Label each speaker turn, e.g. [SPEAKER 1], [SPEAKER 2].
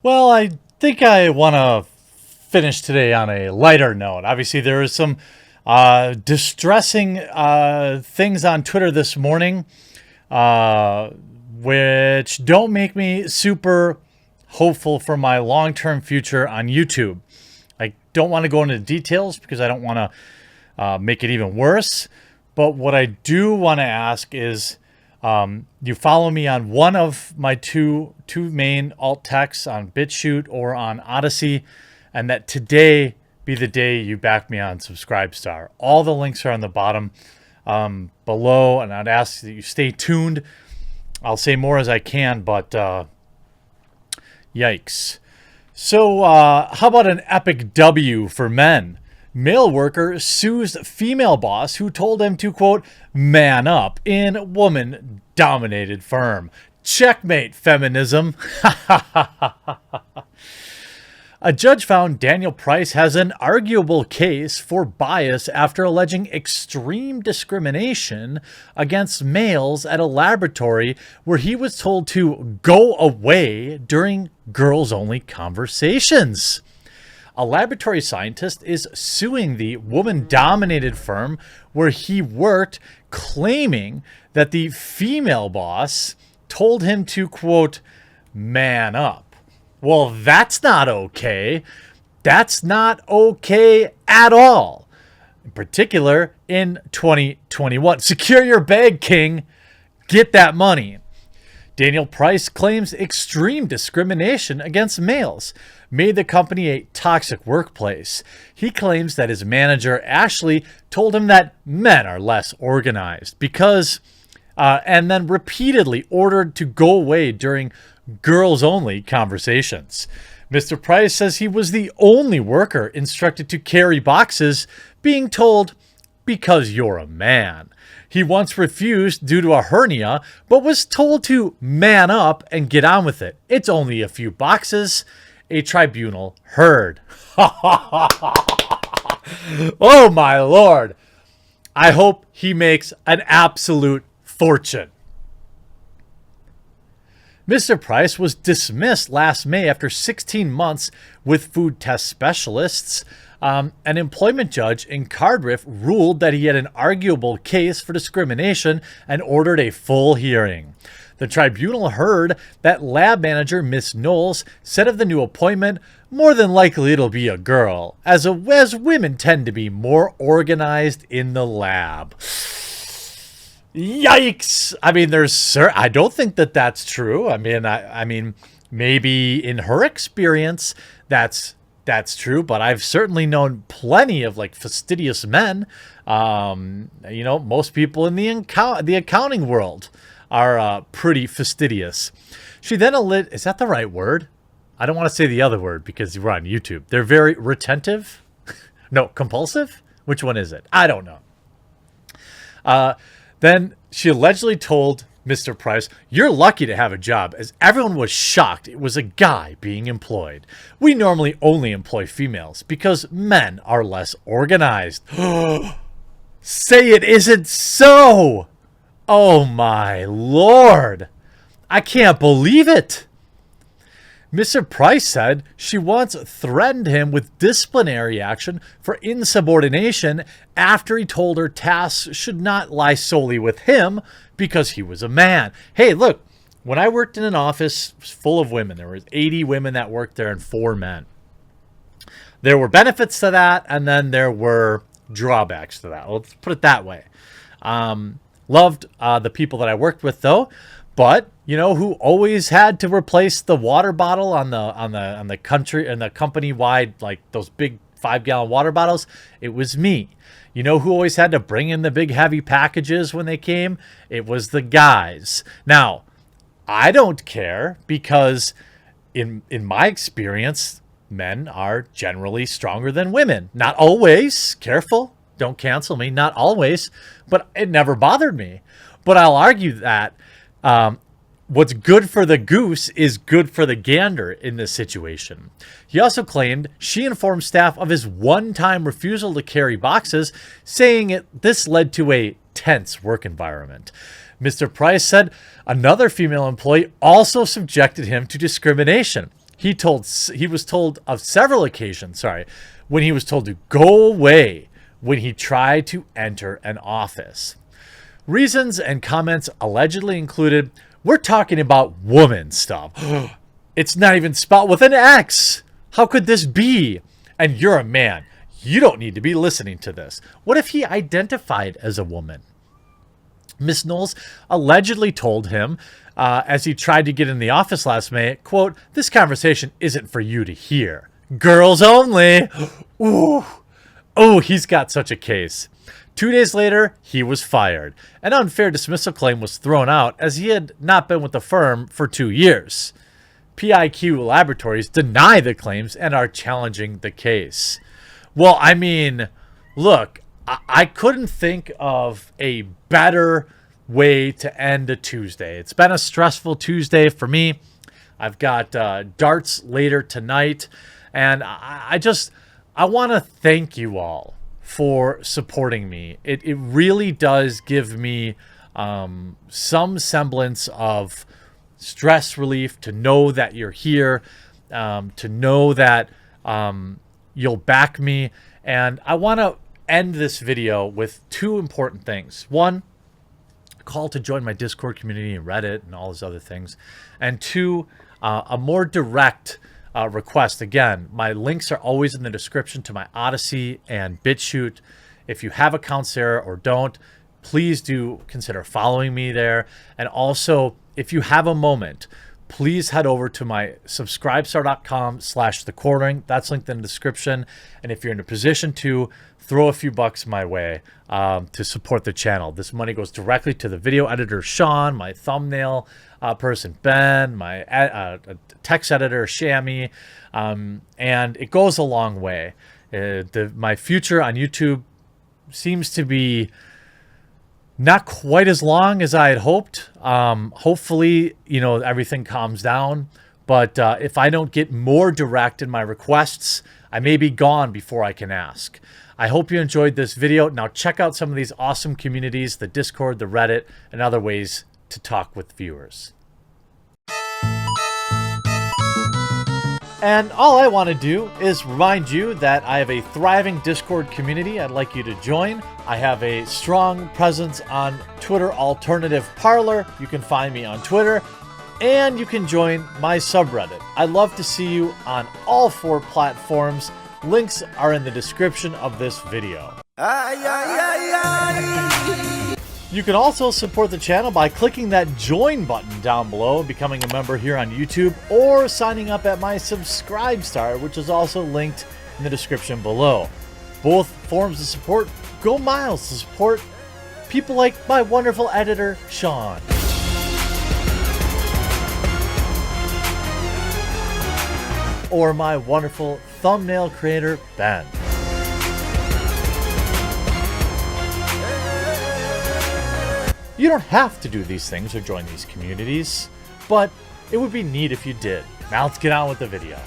[SPEAKER 1] Well, I think I want to finish today on a lighter note. Obviously, there is some distressing things on Twitter this morning, uh, which don't make me super hopeful for my long-term future on YouTube. I don't want to go into details because I don't want to make it even worse. But what I do want to ask is, you follow me on one of my two main alt texts on BitChute or on Odyssey, and that today be the day you back me on Subscribestar. All the links are on the bottom below, and I'd ask that you stay tuned. I'll say more as I can, but yikes. So how about an epic W for men? Male worker sues female boss who told him to, quote, man up in woman-dominated firm. Checkmate, feminism. A judge found Daniel Price has an arguable case for bias after alleging extreme discrimination against males at a laboratory where he was told to go away during girls-only conversations. A laboratory scientist is suing the woman-dominated firm where he worked, claiming that the female boss told him to, quote, man up. Well, that's not okay. That's not okay at all. In particular, in 2021. Secure your bag, King. Get that money. Daniel Price claims extreme discrimination against males made the company a toxic workplace. He claims that his manager, Ashley, told him that men are less organized because, and then repeatedly ordered to go away during girls-only conversations. Mr. Price says he was the only worker instructed to carry boxes, being told, because you're a man. He once refused due to a hernia, but was told to man up and get on with it. It's only a few boxes. A tribunal heard. Oh my Lord. I hope he makes an absolute fortune. Mr. Price was dismissed last May after 16 months with food test specialists. An employment judge in Cardiff ruled that he had an arguable case for discrimination and ordered a full hearing. The tribunal heard that lab manager Miss Knowles said of the new appointment, more than likely it'll be a girl, as women tend to be more organized in the lab. Yikes! I mean, I don't think that that's true. I mean, maybe in her experience, that's true, but I've certainly known plenty of like fastidious men. Most people in the accounting world are pretty fastidious. She then is that the right word? I don't want to say the other word because we're on YouTube. They're very retentive. No, compulsive? Which one is it? I don't know. Then she allegedly told Mr. Price, you're lucky to have a job, as everyone was shocked it was a guy being employed. We normally only employ females because men are less organized. Say it isn't so! Oh my Lord! I can't believe it! Mr. Price said she once threatened him with disciplinary action for insubordination after he told her tasks should not lie solely with him because he was a man. Hey, look, when I worked in an office full of women, there was 80 women that worked there and 4 men. There were benefits to that, and then there were drawbacks to that. Let's put it that way. Loved the people that I worked with, though. But who always had to replace the water bottle on the company wide, like those big 5-gallon water bottles? It was me. Who always had to bring in the big heavy packages when they came? It was the guys. Now, I don't care because in my experience, men are generally stronger than women. Not always. Careful. Don't cancel me. Not always. But it never bothered me. But I'll argue that what's good for the goose is good for the gander in this situation. He also claimed she informed staff of his one-time refusal to carry boxes, saying this led to a tense work environment. Mr. Price said another female employee also subjected him to discrimination. He was told of several occasions, when he was told to go away when he tried to enter an office. Reasons and comments allegedly included, "We're talking about woman stuff. It's not even spelled with an X. How could this be? And you're a man. You don't need to be listening to this." What if he identified as a woman? Miss Knowles allegedly told him, as he tried to get in the office last May, quote, "This conversation isn't for you to hear. Girls only." Ooh. Oh, he's got such a case. 2 days later, he was fired. An unfair dismissal claim was thrown out as he had not been with the firm for 2 years. PIQ Laboratories deny the claims and are challenging the case. Well, I mean, look, I couldn't think of a better way to end a Tuesday. It's been a stressful Tuesday for me. I've got darts later tonight, and I want to thank you all for supporting me. It really does give me some semblance of stress relief to know that you're here, to know that you'll back me. And I want to end this video with 2 important things. One, a call to join my Discord community and Reddit and all those other things. And 2, a more direct request. Again, my links are always in the description to my Odyssey and BitChute. If you have accounts there or don't, please do consider following me there. And also, if you have a moment, please head over to my subscribestar.com/thequartering. That's linked in the description. And if you're in a position to, throw a few bucks my way to support the channel. This money goes directly to the video editor, Sean, my thumbnail person, Ben, my text editor, Shammy, and it goes a long way. My future on YouTube seems to be not quite as long as I had hoped. Hopefully, everything calms down. But if I don't get more direct in my requests, I may be gone before I can ask. I hope you enjoyed this video. Now check out some of these awesome communities, the Discord, the Reddit, and other ways to talk with viewers. And all I want to do is remind you that I have a thriving Discord community I'd like you to join. I have a strong presence on Twitter Alternative Parlor. You can find me on Twitter. And you can join my subreddit. I'd love to see you on all 4 platforms. Links are in the description of this video. You can also support the channel by clicking that join button down below, becoming a member here on YouTube, or signing up at my Subscribestar, which is also linked in the description below. Both forms of support go miles to support people like my wonderful editor, Sean. Or my wonderful thumbnail creator, Ben. You don't have to do these things or join these communities, but it would be neat if you did. Now let's get on with the video.